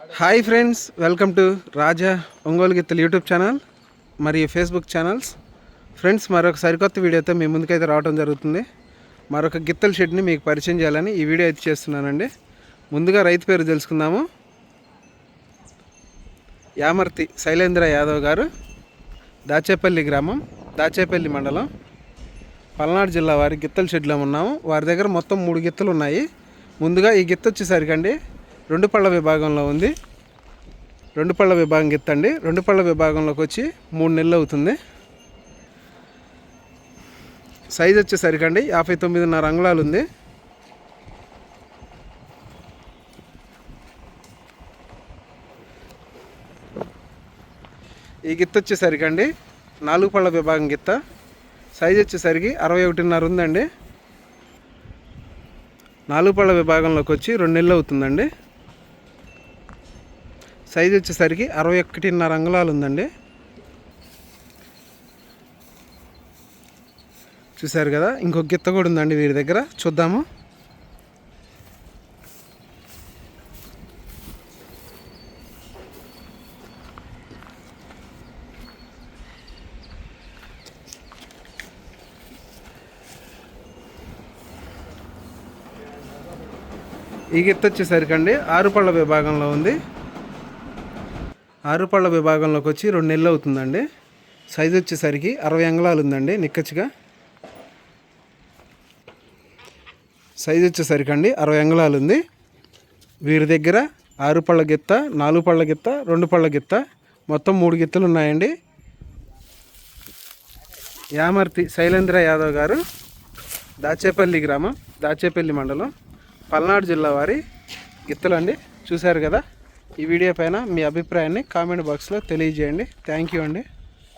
Hi friends, welcome to రాజా ఒంగోలు గిత్తలు YouTube channel మరియు Facebook channels. Friends, మరొక సరికొత్త వీడియోతో మీ ముందుకైతే రావడం జరుగుతుంది. మరొక గిత్తల షెడ్ని మీకు పరిచయం చేయాలని ఈ వీడియో అయితే చేస్తున్నానండి. ముందుగా రైతు పేరు తెలుసుకుందాము. యామర్తి శైలేంద్ర యాదవ్ గారు, దాచేపల్లి గ్రామం, దాచేపల్లి మండలం, పల్నాడు జిల్లా వారి గిత్తల షెడ్లో ఉన్నాము. వారి దగ్గర మొత్తం 3 గిత్తలు ఉన్నాయి. ముందుగా ఈ గిత్త వచ్చేసరికండి 2 పళ్ళ విభాగంలో ఉంది. 2 పళ్ళ విభాగం గిత్తండి. 2 పళ్ళ విభాగంలోకి వచ్చి 3 నెలలు అవుతుంది. సైజ్ వచ్చేసరికండి 59.5 అంగుళాలు ఉంది. ఈ గిత్త వచ్చేసరికండి 4 పళ్ళ విభాగం గిత్త. సైజ్ వచ్చేసరికి 61.5 ఉందండి. 4 పళ్ళ విభాగంలోకి వచ్చి 2 నెలలు అవుతుందండి. సైజ్ వచ్చేసరికి 61.5 అంగుళాలు ఉందండి. చూసారు కదా, ఇంకొక గిత్త కూడా ఉందండి వీరి దగ్గర, చూద్దాము. ఈ గిత్త వచ్చేసరికండి 6 పళ్ళ విభాగంలో ఉంది. 6 పళ్ళ విభాగంలోకి వచ్చి 2 నెలలు అవుతుందండి. సైజ్ వచ్చేసరికి 60 అంగుళాలు ఉందండి నిక్కచ్చిగా. సైజ్ వచ్చేసరికండి 60 అంగుళాలు ఉంది. వీరి దగ్గర 6 పళ్ళ గిత్త, 4 పళ్ళ గిత్త, 2 పళ్ళ గిత్త, మొత్తం 3 గిత్తలు ఉన్నాయండి. యామర్తి శైలేంద్ర యాదవ్ గారు, దాచేపల్లి గ్రామం, దాచేపల్లి మండలం, పల్నాడు జిల్లా వారి గిత్తలండి. చూశారు కదా. ఈ వీడియో పైన మీ అభిప్రాయాన్ని కామెంట్ బాక్స్లో తెలియజేయండి. థ్యాంక్ యూ అండి.